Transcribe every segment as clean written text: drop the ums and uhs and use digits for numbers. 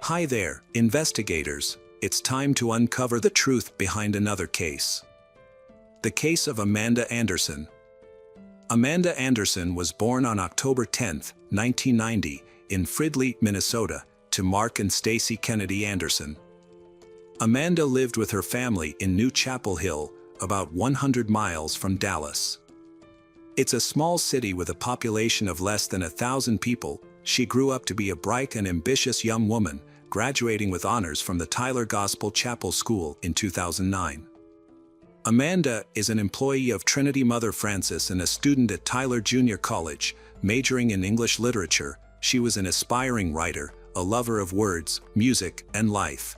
Hi there, investigators. It's time to uncover the truth behind another case. The case of Amanda Anderson. Amanda Anderson was born on October 10, 1990, in Fridley, Minnesota, to Mark and Stacy Kennedy Anderson. Amanda lived with her family in New Chapel Hill, about 100 miles from Dallas. It's a small city with a population of less than 1,000 people. She grew up to be a bright and ambitious young woman, graduating with honors from the Tyler Gospel Chapel School in 2009. Amanda is an employee of Trinity Mother Francis and a student at Tyler Junior College, majoring in English literature. She was an aspiring writer, a lover of words, music, and life.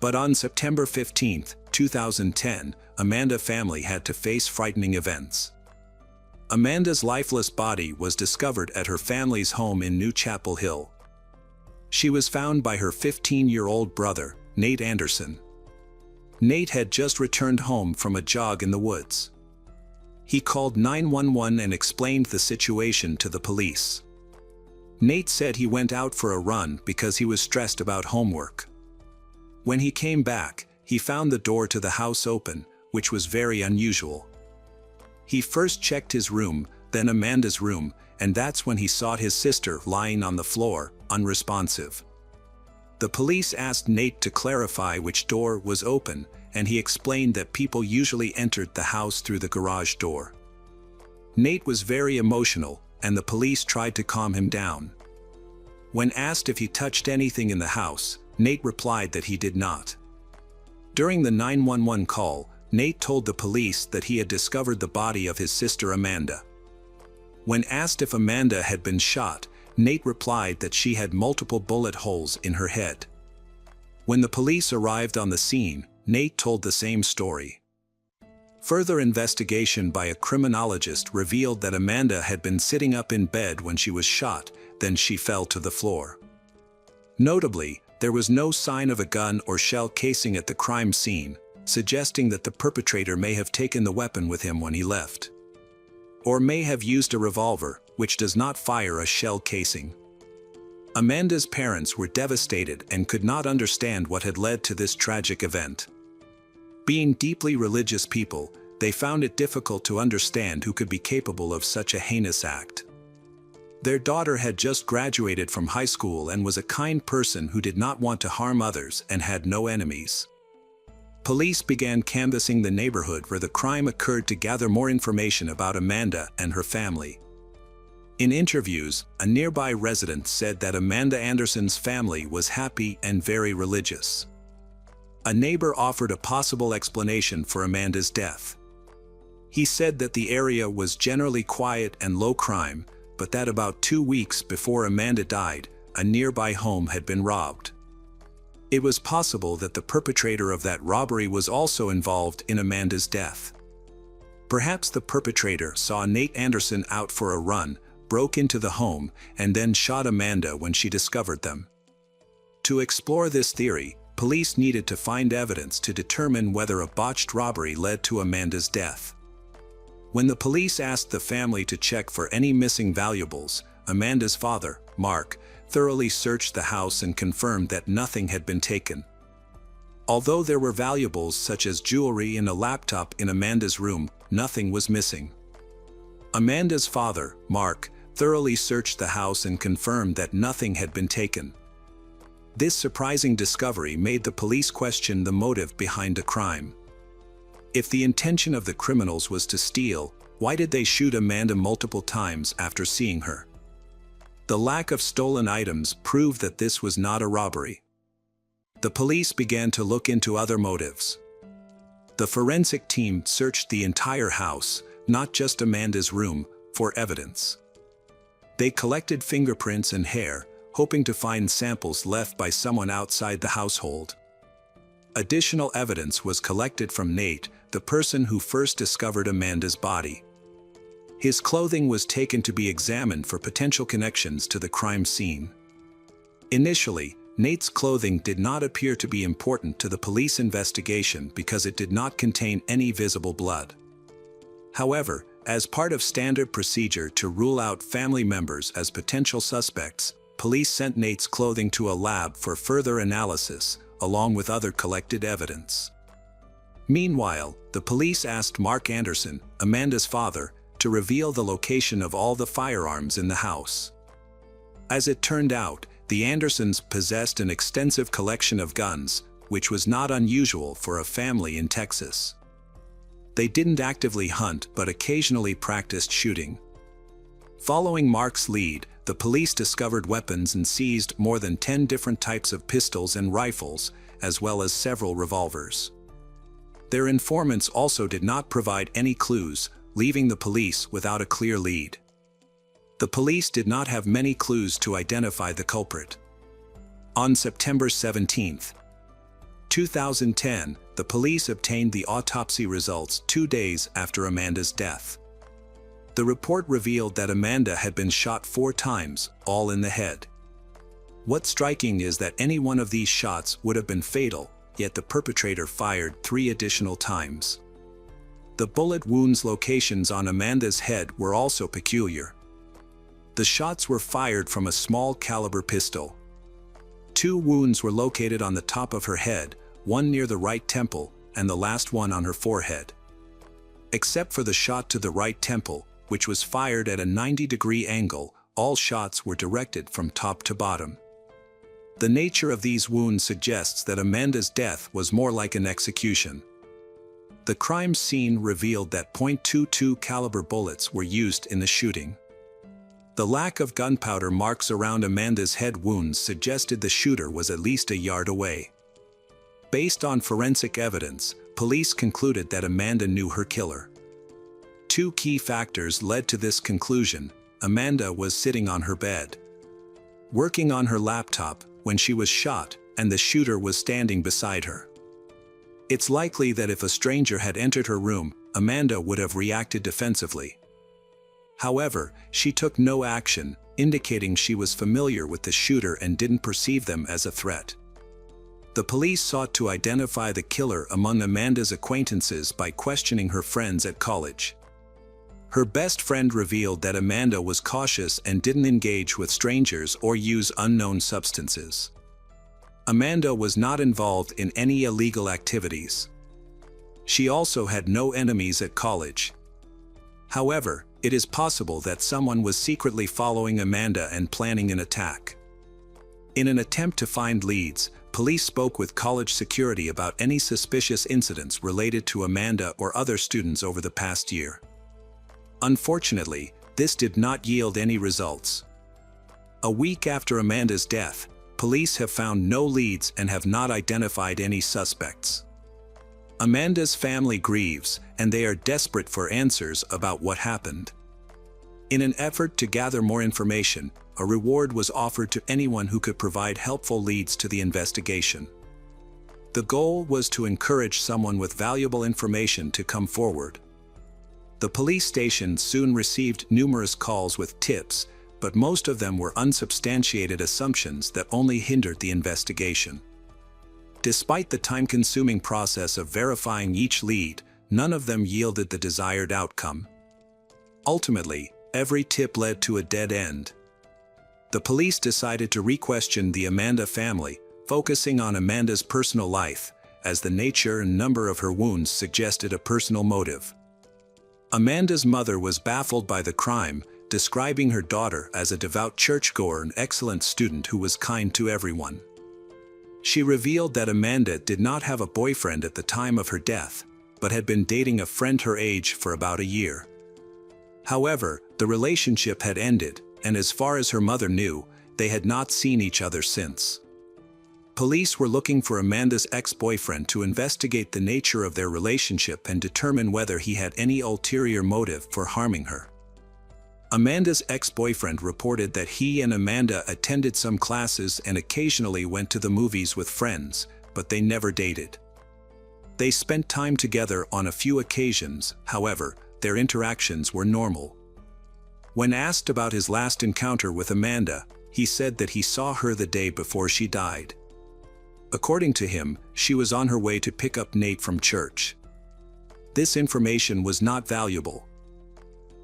But on September 15, 2010, Amanda's family had to face frightening events. Amanda's lifeless body was discovered at her family's home in New Chapel Hill. She was found by her 15-year-old brother, Nate Anderson. Nate had just returned home from a jog in the woods. He called 911 and explained the situation to the police. Nate said he went out for a run because he was stressed about homework. When he came back, he found the door to the house open, which was very unusual. He first checked his room, then Amanda's room, and that's when he saw his sister lying on the floor, unresponsive. The police asked Nate to clarify which door was open, and he explained that people usually entered the house through the garage door. Nate was very emotional, and the police tried to calm him down. When asked if he touched anything in the house, Nate replied that he did not. During the 911 call, Nate told the police that he had discovered the body of his sister Amanda. When asked if Amanda had been shot, Nate replied that she had multiple bullet holes in her head. When the police arrived on the scene, Nate told the same story. Further investigation by a criminologist revealed that Amanda had been sitting up in bed when she was shot, then she fell to the floor. Notably, there was no sign of a gun or shell casing at the crime scene, suggesting that the perpetrator may have taken the weapon with him when he left. Or may have used a revolver, which does not fire a shell casing. Amanda's parents were devastated and could not understand what had led to this tragic event. Being deeply religious people, they found it difficult to understand who could be capable of such a heinous act. Their daughter had just graduated from high school and was a kind person who did not want to harm others and had no enemies. Police began canvassing the neighborhood where the crime occurred to gather more information about Amanda and her family. In interviews, a nearby resident said that Amanda Anderson's family was happy and very religious. A neighbor offered a possible explanation for Amanda's death. He said that the area was generally quiet and low crime, but that about 2 weeks before Amanda died, a nearby home had been robbed. It was possible that the perpetrator of that robbery was also involved in Amanda's death. Perhaps the perpetrator saw Nate Anderson out for a run, broke into the home, and then shot Amanda when she discovered them. To explore this theory, police needed to find evidence to determine whether a botched robbery led to Amanda's death. When the police asked the family to check for any missing valuables, Amanda's father, Mark, thoroughly searched the house and confirmed that nothing had been taken. Although there were valuables such as jewelry and a laptop in Amanda's room, nothing was missing. Amanda's father, Mark, thoroughly searched the house and confirmed that nothing had been taken. This surprising discovery made the police question the motive behind the crime. If the intention of the criminals was to steal, why did they shoot Amanda multiple times after seeing her? The lack of stolen items proved that this was not a robbery. The police began to look into other motives. The forensic team searched the entire house, not just Amanda's room, for evidence. They collected fingerprints and hair, hoping to find samples left by someone outside the household. Additional evidence was collected from Nate, the person who first discovered Amanda's body. His clothing was taken to be examined for potential connections to the crime scene. Initially, Nate's clothing did not appear to be important to the police investigation because it did not contain any visible blood. However, as part of standard procedure to rule out family members as potential suspects, police sent Nate's clothing to a lab for further analysis, along with other collected evidence. Meanwhile, the police asked Mark Anderson, Amanda's father, to reveal the location of all the firearms in the house. As it turned out, the Andersons possessed an extensive collection of guns, which was not unusual for a family in Texas. They didn't actively hunt but occasionally practiced shooting. Following Mark's lead, the police discovered weapons and seized more than 10 different types of pistols and rifles, as well as several revolvers. Their informants also did not provide any clues, leaving the police without a clear lead. The police did not have many clues to identify the culprit. On September 17, 2010, the police obtained the autopsy results 2 days after Amanda's death. The report revealed that Amanda had been shot 4 times, all in the head. What's striking is that any one of these shots would have been fatal, yet the perpetrator fired 3 additional times. The bullet wounds locations on Amanda's head were also peculiar. The shots were fired from a small caliber pistol. 2 wounds were located on the top of her head, one near the right temple, and the last one on her forehead. Except for the shot to the right temple, which was fired at a 90-degree angle, all shots were directed from top to bottom. The nature of these wounds suggests that Amanda's death was more like an execution. The crime scene revealed that .22 caliber bullets were used in the shooting. The lack of gunpowder marks around Amanda's head wounds suggested the shooter was at least a yard away. Based on forensic evidence, police concluded that Amanda knew her killer. 2 key factors led to this conclusion. Amanda was sitting on her bed, working on her laptop, when she was shot, and the shooter was standing beside her. It's likely that if a stranger had entered her room, Amanda would have reacted defensively. However, she took no action, indicating she was familiar with the shooter and didn't perceive them as a threat. The police sought to identify the killer among Amanda's acquaintances by questioning her friends at college. Her best friend revealed that Amanda was cautious and didn't engage with strangers or use unknown substances. Amanda was not involved in any illegal activities. She also had no enemies at college. However, it is possible that someone was secretly following Amanda and planning an attack. In an attempt to find leads, police spoke with college security about any suspicious incidents related to Amanda or other students over the past year. Unfortunately, this did not yield any results. A week after Amanda's death, police have found no leads and have not identified any suspects. Amanda's family grieves, and they are desperate for answers about what happened. In an effort to gather more information, a reward was offered to anyone who could provide helpful leads to the investigation. The goal was to encourage someone with valuable information to come forward. The police station soon received numerous calls with tips, but most of them were unsubstantiated assumptions that only hindered the investigation. Despite the time-consuming process of verifying each lead, none of them yielded the desired outcome. Ultimately, every tip led to a dead end. The police decided to re-question the Amanda family, focusing on Amanda's personal life, as the nature and number of her wounds suggested a personal motive. Amanda's mother was baffled by the crime, describing her daughter as a devout churchgoer and excellent student who was kind to everyone. She revealed that Amanda did not have a boyfriend at the time of her death, but had been dating a friend her age for about a year. However, the relationship had ended, and as far as her mother knew, they had not seen each other since. Police were looking for Amanda's ex-boyfriend to investigate the nature of their relationship and determine whether he had any ulterior motive for harming her. Amanda's ex-boyfriend reported that he and Amanda attended some classes and occasionally went to the movies with friends, but they never dated. They spent time together on a few occasions, however, their interactions were normal. When asked about his last encounter with Amanda, he said that he saw her the day before she died. According to him, she was on her way to pick up Nate from church. This information was not valuable.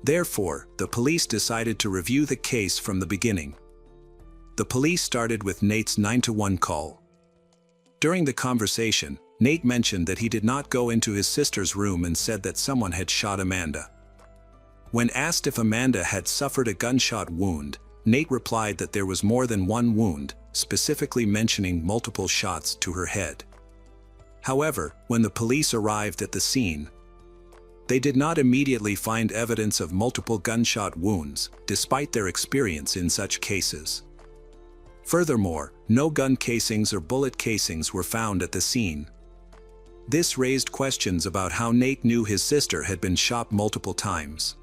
Therefore, the police decided to review the case from the beginning. the police started with Nate's 911 call. During the conversation, Nate mentioned that he did not go into his sister's room and said that someone had shot Amanda. When asked if Amanda had suffered a gunshot wound, Nate replied that there was more than one wound, specifically mentioning multiple shots to her head. However, when the police arrived at the scene, they did not immediately find evidence of multiple gunshot wounds, despite their experience in such cases. Furthermore, no gun casings or bullet casings were found at the scene. This raised questions about how Nate knew his sister had been shot multiple times.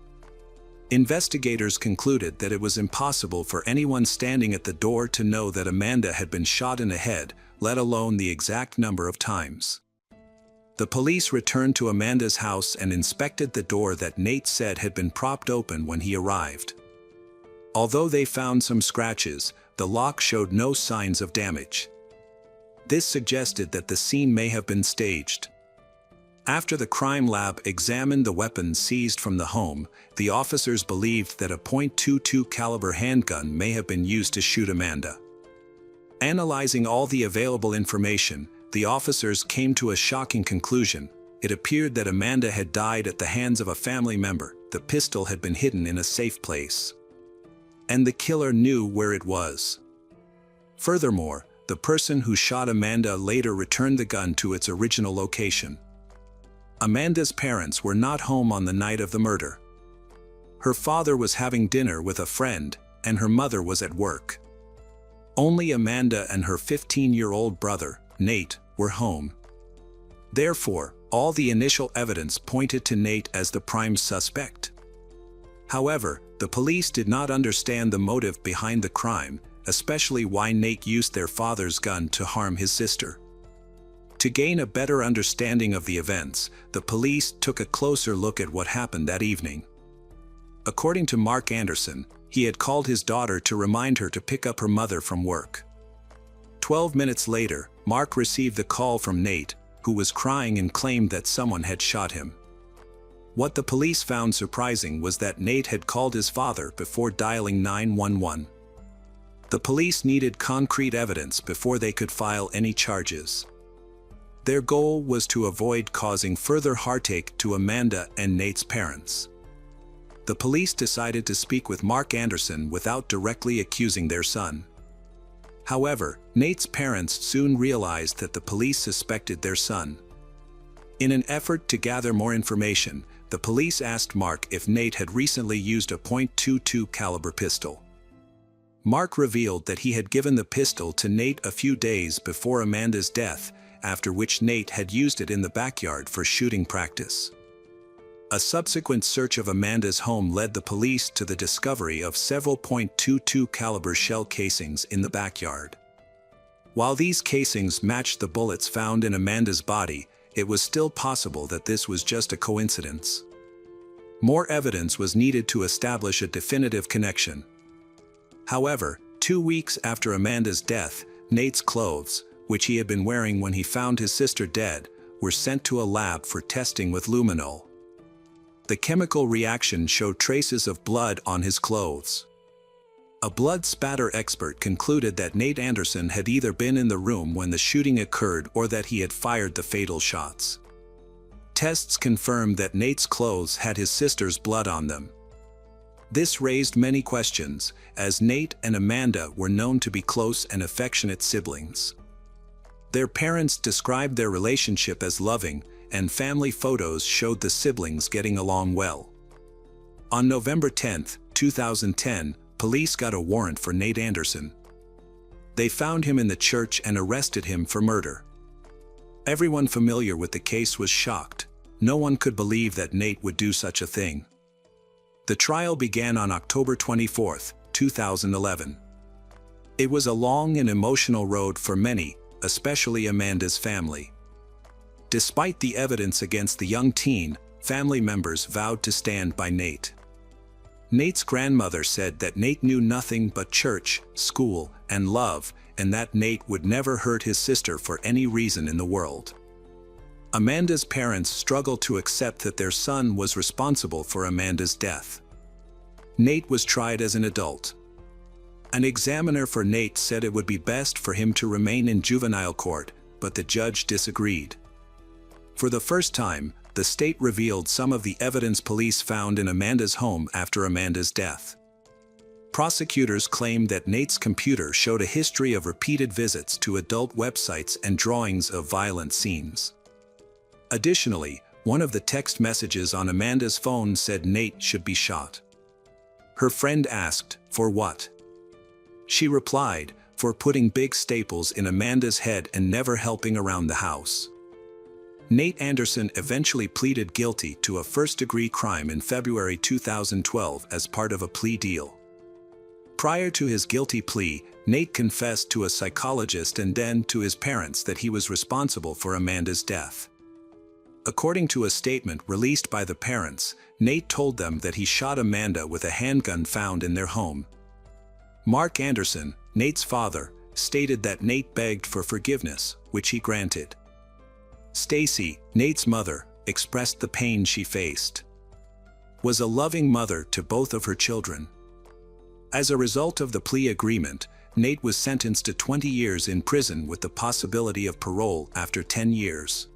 Investigators concluded that it was impossible for anyone standing at the door to know that Amanda had been shot in the head, let alone the exact number of times. The police returned to Amanda's house and inspected the door that Nate said had been propped open when he arrived. Although they found some scratches, the lock showed no signs of damage. This suggested that the scene may have been staged. After the crime lab examined the weapons seized from the home, the officers believed that a .22 caliber handgun may have been used to shoot Amanda. Analyzing all the available information, the officers came to a shocking conclusion. It appeared that Amanda had died at the hands of a family member. The pistol had been hidden in a safe place, and the killer knew where it was. Furthermore, the person who shot Amanda later returned the gun to its original location. Amanda's parents were not home on the night of the murder. Her father was having dinner with a friend, and her mother was at work. Only Amanda and her 15-year-old brother, Nate, were home. Therefore, all the initial evidence pointed to Nate as the prime suspect. However, the police did not understand the motive behind the crime, especially why Nate used their father's gun to harm his sister. To gain a better understanding of the events, the police took a closer look at what happened that evening. According to Mark Anderson, he had called his daughter to remind her to pick up her mother from work. 12 minutes later, Mark received the call from Nate, who was crying and claimed that someone had shot him. What the police found surprising was that Nate had called his father before dialing 911. The police needed concrete evidence before they could file any charges. Their goal was to avoid causing further heartache to Amanda and Nate's parents. The police decided to speak with Mark Anderson without directly accusing their son. However, Nate's parents soon realized that the police suspected their son. In an effort to gather more information, the police asked Mark if Nate had recently used a .22 caliber pistol. Mark revealed that he had given the pistol to Nate a few days before Amanda's death, after which Nate had used it in the backyard for shooting practice. A subsequent search of Amanda's home led the police to the discovery of several .22 caliber shell casings in the backyard. While these casings matched the bullets found in Amanda's body, it was still possible that this was just a coincidence. More evidence was needed to establish a definitive connection. However, 2 weeks after Amanda's death, Nate's clothes, which he had been wearing when he found his sister dead, were sent to a lab for testing with luminol. The chemical reaction showed traces of blood on his clothes. A blood spatter expert concluded that Nate Anderson had either been in the room when the shooting occurred or that he had fired the fatal shots. Tests confirmed that Nate's clothes had his sister's blood on them. This raised many questions, as Nate and Amanda were known to be close and affectionate siblings. Their parents described their relationship as loving, and family photos showed the siblings getting along well. On November 10, 2010, police got a warrant for Nate Anderson. They found him in the church and arrested him for murder. Everyone familiar with the case was shocked. No one could believe that Nate would do such a thing. The trial began on October 24, 2011. It was a long and emotional road for many, especially Amanda's family. Despite the evidence against the young teen, family members vowed to stand by Nate. Nate's grandmother said that Nate knew nothing but church, school, and love, and that Nate would never hurt his sister for any reason in the world. Amanda's parents struggled to accept that their son was responsible for Amanda's death. Nate was tried as an adult. An examiner for Nate said it would be best for him to remain in juvenile court, but the judge disagreed. For the first time, the state revealed some of the evidence police found in Amanda's home after Amanda's death. Prosecutors claimed that Nate's computer showed a history of repeated visits to adult websites and drawings of violent scenes. Additionally, one of the text messages on Amanda's phone said Nate should be shot. Her friend asked, "For what?" She replied, "For putting big staples in Amanda's head and never helping around the house." Nate Anderson eventually pleaded guilty to a first-degree crime in February 2012 as part of a plea deal. Prior to his guilty plea, Nate confessed to a psychologist and then to his parents that he was responsible for Amanda's death. According to a statement released by the parents, Nate told them that he shot Amanda with a handgun found in their home. Mark Anderson, Nate's father, stated that Nate begged for forgiveness, which he granted. Stacy, Nate's mother, expressed the pain she faced. Was a loving mother to both of her children. As a result of the plea agreement, Nate was sentenced to 20 years in prison with the possibility of parole after 10 years.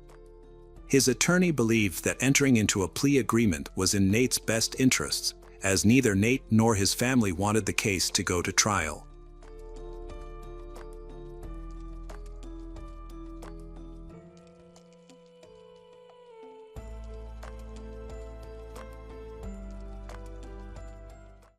His attorney believed that entering into a plea agreement was in Nate's best interests, as neither Nate nor his family wanted the case to go to trial.